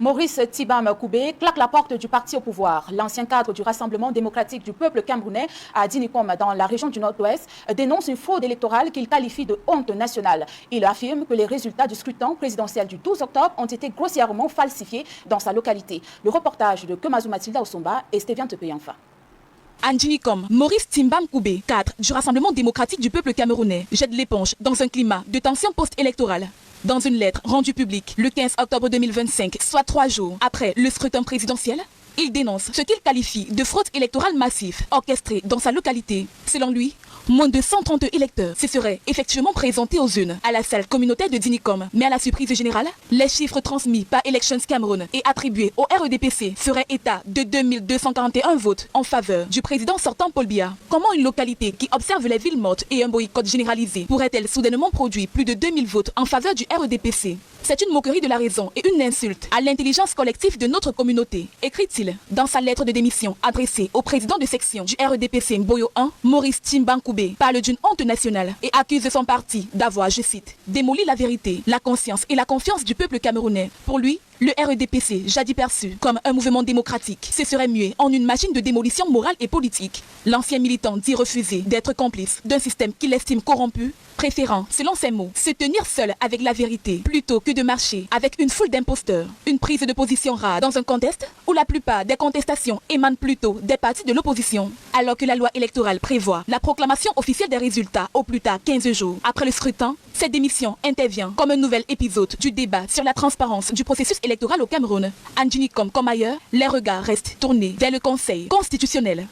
Maurice Tibam Koubé claque la porte du parti au pouvoir. L'ancien cadre du Rassemblement démocratique du peuple camerounais à Dinikom, dans la région du Nord-Ouest, dénonce une fraude électorale qu'il qualifie de honte nationale. Il affirme que les résultats du scrutin présidentiel du 12 octobre ont été grossièrement falsifiés dans sa localité. Le reportage de Kemazou Mathilda Osomba et Stéphane Tepeyanfa. Anjinicom, Maurice Timbam Koubé, cadre du Rassemblement démocratique du peuple camerounais, jette l'éponge dans un climat de tension post-électorale. Dans une lettre rendue publique le 15 octobre 2025, soit 3 jours après le scrutin présidentiel, il dénonce ce qu'il qualifie de fraude électorale massive orchestrée dans sa localité. Selon lui, moins de 130 électeurs se seraient effectivement présentés aux urnes à la salle communautaire de Dinikom. Mais à la surprise générale, les chiffres transmis par Elections Cameroun et attribués au REDPC seraient état de 2241 votes en faveur du président sortant Paul Biya. Comment une localité qui observe les villes mortes et un boycott généralisé pourrait-elle soudainement produire plus de 2000 votes en faveur du REDPC? C'est une moquerie de la raison et une insulte à l'intelligence collective de notre communauté, écrit-il dans sa lettre de démission adressée au président de section du REDPC Mboyo 1, Maurice Timbam Koubé, parle d'une honte nationale et accuse son parti d'avoir, je cite, démoli la vérité, la conscience et la confiance du peuple camerounais. Pour lui, le REDPC, jadis perçu comme un mouvement démocratique, se serait mué en une machine de démolition morale et politique. L'ancien militant dit refuser d'être complice d'un système qu'il estime corrompu, préférant, selon ses mots, se tenir seul avec la vérité plutôt que de marcher avec une foule d'imposteurs. Une prise de position rare dans un contexte où la plupart des contestations émanent plutôt des partis de l'opposition, alors que la loi électorale prévoit la proclamation officielle des résultats au plus tard 15 jours. Après le scrutin, cette démission intervient comme un nouvel épisode du débat sur la transparence du processus électoral au Cameroun. Anjinicom comme ailleurs, les regards restent tournés vers le Conseil constitutionnel.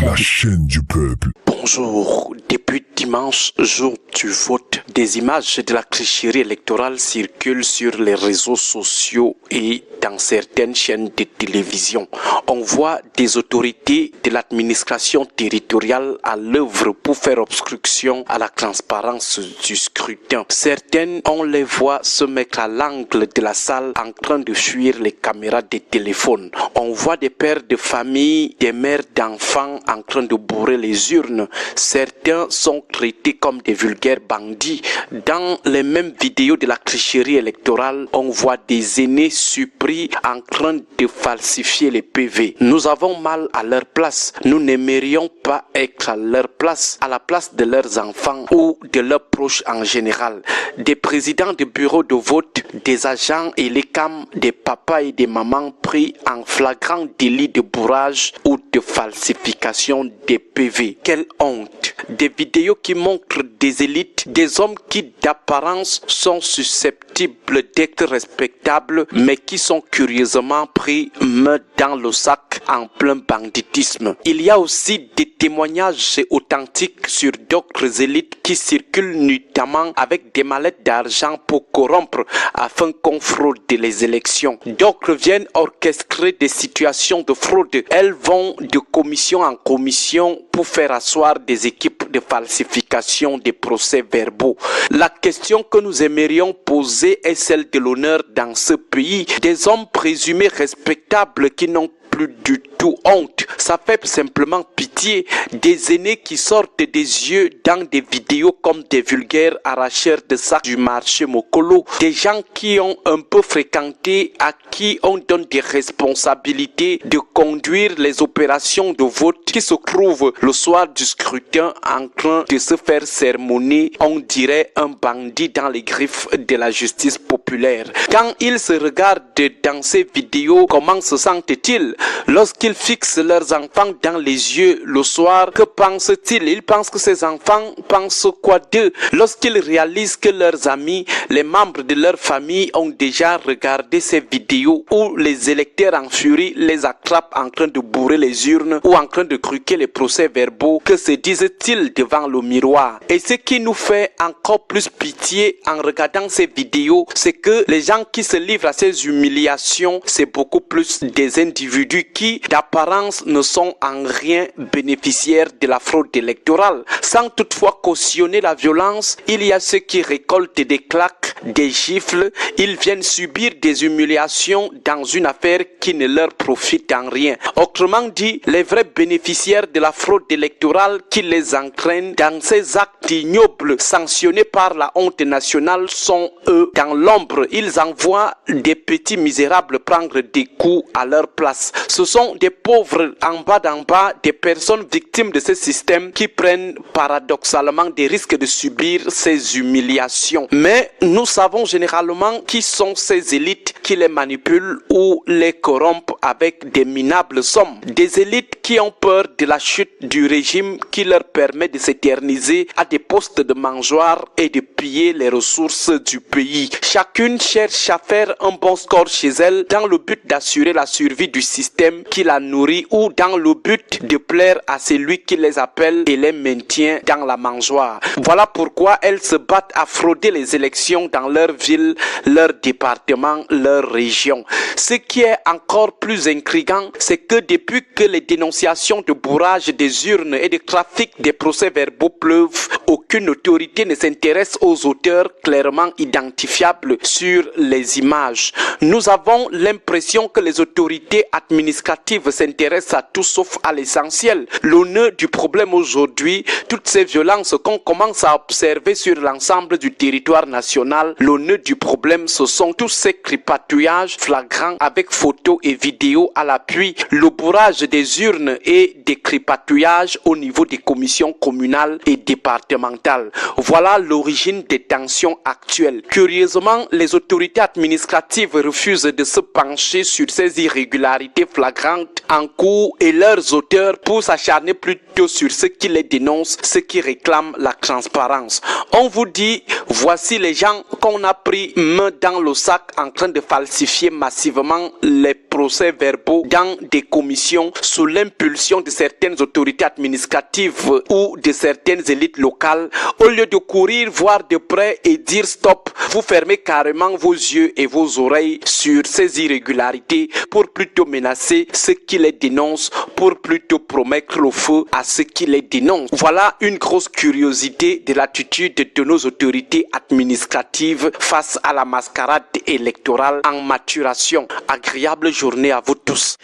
La chaîne du peuple. Bonjour. Depuis dimanche, jour du vote, des images de la tricherie électorale circulent sur les réseaux sociaux et dans certaines chaînes de télévision. On voit des autorités de l'administration territoriale à l'œuvre pour faire obstruction à la transparence du scrutin. Certaines, on les voit se mettre à l'angle de la salle en train de fuir les caméras des téléphones. On voit des pères de famille, des mères d'enfants en train de bourrer les urnes. Certains sont traités comme des vulgaires bandits. Dans les mêmes vidéos de la tricherie électorale, on voit des aînés surpris en train de falsifier les PV. Nous avons mal à leur place. Nous n'aimerions pas être à leur place, à la place de leurs enfants ou de leurs proches en général. Des présidents de bureaux de vote, des agents et les cams, des papas et des mamans pris en flagrant délit de bourrage ou de falsification des PV. Quelle honte! Des vidéos qui montrent des élites, des hommes qui d'apparence sont susceptibles d'être respectables, mais qui sont curieusement pris main dans le sac en plein banditisme. Il y a aussi des témoignages authentiques sur d'autres élites qui circulent nuitamment avec des mallettes d'argent pour corrompre afin qu'on fraude les élections. D'autres viennent orchestrer des situations de fraude. Elles vont de commission en commission pour faire asseoir des équipes de falsification des procès-verbaux. La question que nous aimerions poser est celle de l'honneur dans ce pays. Des hommes présumés respectables qui n'ont plus du tout honte. Ça fait simplement pitié. Des aînés qui sortent des yeux dans des vidéos comme des vulgaires arracheurs de sacs du marché Mokolo. Des gens qui ont un peu fréquenté, à qui on donne des responsabilités de conduire les opérations de vote, qui se trouvent le soir du scrutin en train de se faire sermonner, on dirait un bandit dans les griffes de la justice populaire. Quand ils se regardent dans ces vidéos, comment se sentent-ils? Lorsqu'ils fixent leurs enfants dans les yeux le soir, que pensent-ils? Ils pensent que ces enfants pensent quoi d'eux? Lorsqu'ils réalisent que leurs amis, les membres de leur famille ont déjà regardé ces vidéos où les électeurs en furie les attrapent en train de bourrer les urnes ou en train de truquer les procès-verbaux, que se disent-ils devant le miroir? Et ce qui nous fait encore plus pitié en regardant ces vidéos, c'est que les gens qui se livrent à ces humiliations, c'est beaucoup plus des individus individus qui, d'apparence, ne sont en rien bénéficiaires de la fraude électorale. Sans toutefois cautionner la violence, il y a ceux qui récoltent des claques, des gifles. Ils viennent subir des humiliations dans une affaire qui ne leur profite en rien. Autrement dit, les vrais bénéficiaires de la fraude électorale qui les entraînent dans ces actes ignobles sanctionnés par la honte nationale sont eux dans l'ombre. Ils envoient des petits misérables prendre des coups à leur place. Ce sont des pauvres en bas, des personnes victimes de ce système qui prennent paradoxalement des risques de subir ces humiliations. Mais nous savons généralement qui sont ces élites qui les manipulent ou les corrompent avec des minables sommes. Des élites qui ont peur de la chute du régime qui leur permet de s'éterniser à des postes de mangeoire et de piller les ressources du pays. Chacune cherche à faire un bon score chez elle dans le but d'assurer la survie du système qui la nourrit ou dans le but de plaire à celui qui les appelle et les maintient dans la mangeoire. Voilà pourquoi elles se battent à frauder les élections dans leur ville, leur département, leur région. Ce qui est encore plus intriguant, c'est que depuis que les dénonciations de bourrage des urnes et de trafic des procès-verbaux pleuvent, aucune autorité ne s'intéresse aux auteurs clairement identifiables sur les images. Nous avons l'impression que les autorités administratives s'intéressent à tout sauf à l'essentiel. Le nœud du problème aujourd'hui, toutes ces violences qu'on commence à observer sur l'ensemble du territoire national, le nœud du problème, ce sont tous ces crépatouillages flagrants avec photos et vidéos à l'appui, le bourrage des urnes et des crépatouillages au niveau des commissions communales et départementales. Voilà l'origine des tensions actuelles. Curieusement, les autorités administratives refusent de se pencher sur ces irrégularités flagrantes en cours et leurs auteurs pour s'acharner plutôt sur ceux qui les dénoncent, ceux qui réclament la transparence. On vous dit, voici les gens qu'on a pris main dans le sac en train de falsifier massivement les procès-verbaux dans des commissions sous l'impulsion de certaines autorités administratives ou de certaines élites locales. Au lieu de courir voir de près et dire stop, vous fermez carrément vos yeux et vos oreilles sur ces irrégularités pour plutôt menacer ceux qui les dénoncent, pour plutôt promettre le feu à ceux qui les dénoncent. Voilà une grosse curiosité de l'attitude de nos autorités administratives face à la mascarade électorale en maturation. Agréable journée à vous tous.